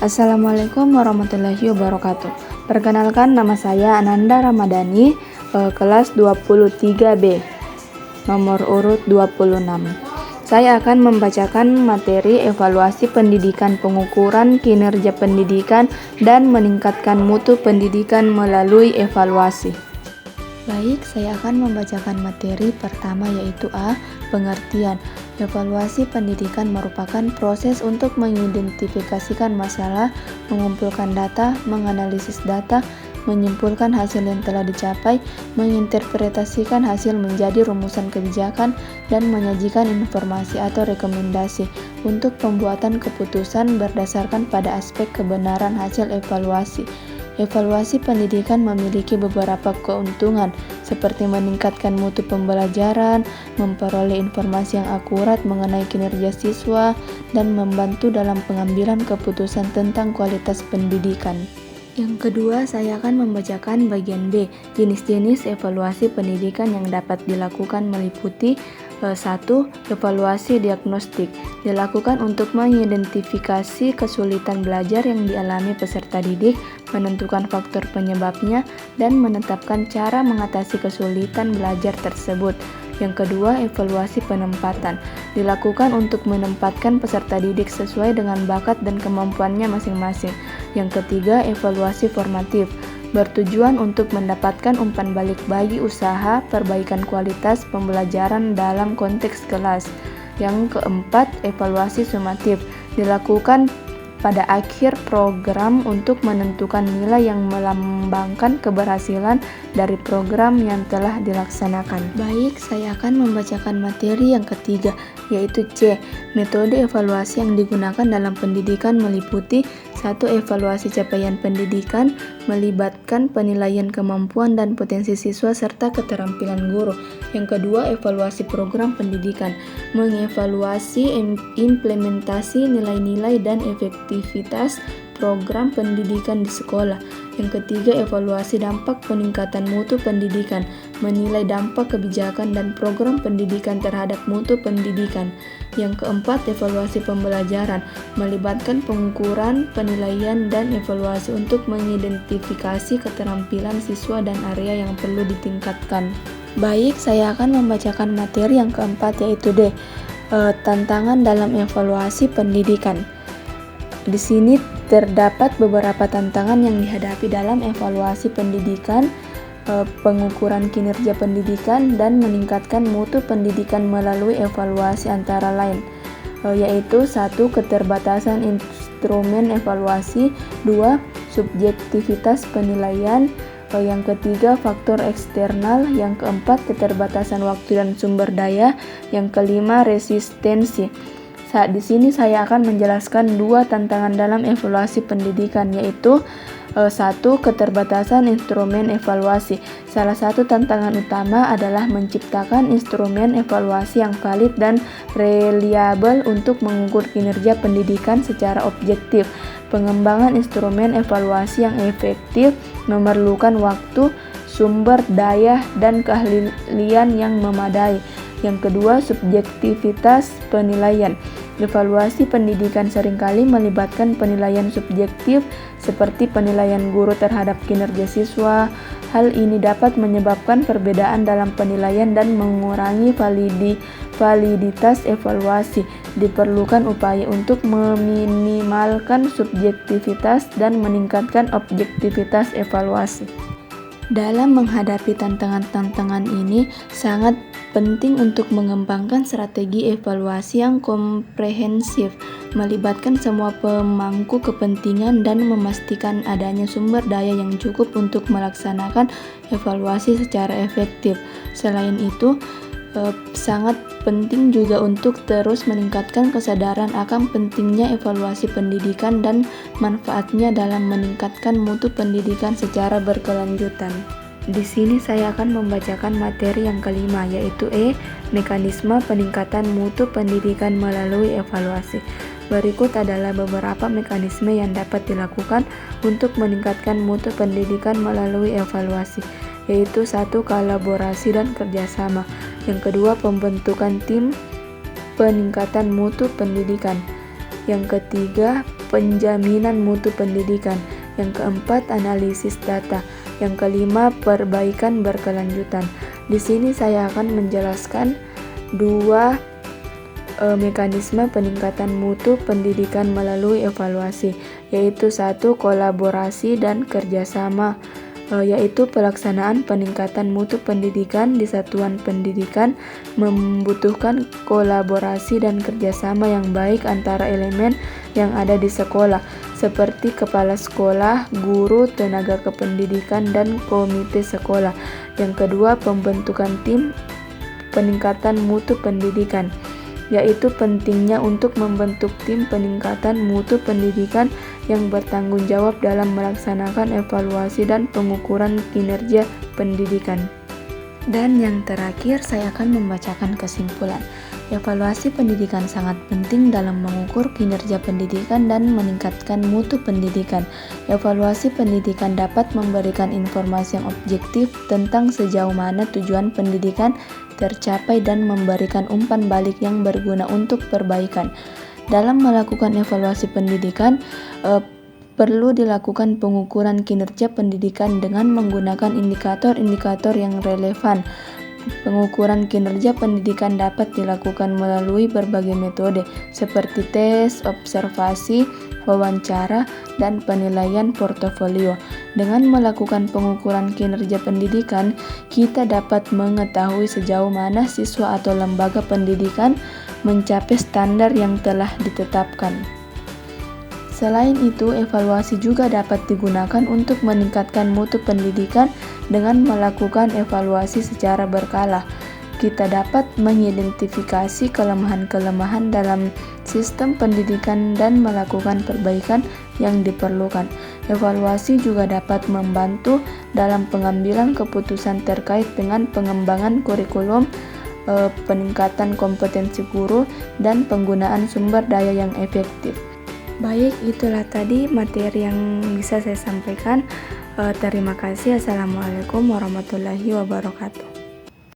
Assalamualaikum warahmatullahi wabarakatuh. Perkenalkan, nama saya Ananda Ramadhani, kelas 23B, nomor urut 26. Saya akan membacakan materi evaluasi pendidikan, pengukuran kinerja pendidikan, dan meningkatkan mutu pendidikan melalui evaluasi. Baik, saya akan membacakan materi pertama, yaitu A. Pengertian. Evaluasi pendidikan merupakan proses untuk mengidentifikasikan masalah, mengumpulkan data, menganalisis data, menyimpulkan hasil yang telah dicapai, menginterpretasikan hasil menjadi rumusan kebijakan, dan menyajikan informasi atau rekomendasi untuk pembuatan keputusan berdasarkan pada aspek kebenaran hasil evaluasi. Evaluasi pendidikan memiliki beberapa keuntungan, seperti meningkatkan mutu pembelajaran, memperoleh informasi yang akurat mengenai kinerja siswa, dan membantu dalam pengambilan keputusan tentang kualitas pendidikan. Yang kedua, saya akan membacakan bagian B. Jenis-jenis evaluasi pendidikan yang dapat dilakukan meliputi 1. Evaluasi diagnostik dilakukan untuk mengidentifikasi kesulitan belajar yang dialami peserta didik, menentukan faktor penyebabnya, dan menetapkan cara mengatasi kesulitan belajar tersebut. Yang kedua, evaluasi penempatan dilakukan untuk menempatkan peserta didik sesuai dengan bakat dan kemampuannya masing-masing. Yang ketiga, evaluasi formatif bertujuan untuk mendapatkan umpan balik bagi usaha perbaikan kualitas pembelajaran dalam konteks kelas. Yang keempat, evaluasi sumatif dilakukan pada akhir program untuk menentukan nilai yang melambangkan keberhasilan dari program yang telah dilaksanakan. Baik, saya akan membacakan materi yang ketiga, yaitu C. Metode evaluasi yang digunakan dalam pendidikan meliputi 1. Evaluasi capaian pendidikan melibatkan penilaian kemampuan dan potensi siswa serta keterampilan guru. Yang kedua, evaluasi program pendidikan mengevaluasi implementasi nilai-nilai dan efektivitas program pendidikan di sekolah. Yang ketiga, evaluasi dampak peningkatan mutu pendidikan menilai dampak kebijakan dan program pendidikan terhadap mutu pendidikan. Yang keempat, evaluasi pembelajaran melibatkan pengukuran, penilaian, dan evaluasi untuk mengidentifikasi keterampilan siswa dan area yang perlu ditingkatkan. Baik, saya akan membacakan materi yang keempat, yaitu D. Tantangan dalam evaluasi pendidikan. Di sini terdapat beberapa tantangan yang dihadapi dalam evaluasi pendidikan, pengukuran kinerja pendidikan, dan meningkatkan mutu pendidikan melalui evaluasi antara lain, yaitu 1. Keterbatasan instrumen evaluasi, 2. Subjektivitas penilaian, yang ketiga faktor eksternal, yang keempat keterbatasan waktu dan sumber daya, yang kelima resistensi. Di sini saya akan menjelaskan 2 tantangan dalam evaluasi pendidikan, yaitu 1. Keterbatasan instrumen evaluasi. Salah satu tantangan utama adalah menciptakan instrumen evaluasi yang valid dan reliabel untuk mengukur kinerja pendidikan secara objektif. Pengembangan instrumen evaluasi yang efektif memerlukan waktu, sumber daya, dan keahlian yang memadai. Yang kedua, subjektivitas penilaian. Evaluasi pendidikan seringkali melibatkan penilaian subjektif seperti penilaian guru terhadap kinerja siswa. Hal ini dapat menyebabkan perbedaan dalam penilaian dan mengurangi validitas evaluasi. Diperlukan upaya untuk meminimalkan subjektivitas dan meningkatkan objektivitas evaluasi. Dalam menghadapi tantangan-tantangan ini, sangat penting untuk mengembangkan strategi evaluasi yang komprehensif, melibatkan semua pemangku kepentingan, dan memastikan adanya sumber daya yang cukup untuk melaksanakan evaluasi secara efektif. Selain itu, sangat penting juga untuk terus meningkatkan kesadaran akan pentingnya evaluasi pendidikan dan manfaatnya dalam meningkatkan mutu pendidikan secara berkelanjutan. Di sini saya akan membacakan materi yang kelima, yaitu E. Mekanisme peningkatan mutu pendidikan melalui evaluasi. Berikut adalah beberapa mekanisme yang dapat dilakukan untuk meningkatkan mutu pendidikan melalui evaluasi, yaitu 1. Kolaborasi dan kerjasama. Yang kedua, pembentukan tim peningkatan mutu pendidikan. Yang ketiga, penjaminan mutu pendidikan. Yang keempat, analisis data. Yang kelima, perbaikan berkelanjutan. Di sini saya akan menjelaskan dua mekanisme peningkatan mutu pendidikan melalui evaluasi, yaitu satu, kolaborasi dan kerjasama, yaitu pelaksanaan peningkatan mutu pendidikan di satuan pendidikan membutuhkan kolaborasi dan kerjasama yang baik antara elemen yang ada di sekolah, seperti kepala sekolah, guru, tenaga kependidikan, dan komite sekolah. Yang kedua, pembentukan tim peningkatan mutu pendidikan, yaitu pentingnya untuk membentuk tim peningkatan mutu pendidikan yang bertanggung jawab dalam melaksanakan evaluasi dan pengukuran kinerja pendidikan. Dan yang terakhir, saya akan membacakan kesimpulan. Evaluasi pendidikan sangat penting dalam mengukur kinerja pendidikan dan meningkatkan mutu pendidikan. Evaluasi pendidikan dapat memberikan informasi yang objektif tentang sejauh mana tujuan pendidikan tercapai dan memberikan umpan balik yang berguna untuk perbaikan. Dalam melakukan evaluasi pendidikan, perlu dilakukan pengukuran kinerja pendidikan dengan menggunakan indikator-indikator yang relevan. Pengukuran kinerja pendidikan dapat dilakukan melalui berbagai metode seperti tes, observasi, wawancara, dan penilaian portofolio. Dengan melakukan pengukuran kinerja pendidikan, kita dapat mengetahui sejauh mana siswa atau lembaga pendidikan mencapai standar yang telah ditetapkan. Selain itu, evaluasi juga dapat digunakan untuk meningkatkan mutu pendidikan dengan melakukan evaluasi secara berkala. Kita dapat mengidentifikasi kelemahan-kelemahan dalam sistem pendidikan dan melakukan perbaikan yang diperlukan. Evaluasi juga dapat membantu dalam pengambilan keputusan terkait dengan pengembangan kurikulum, peningkatan kompetensi guru, dan penggunaan sumber daya yang efektif. Baik, itulah tadi materi yang bisa saya sampaikan. Terima kasih. Assalamualaikum warahmatullahi wabarakatuh.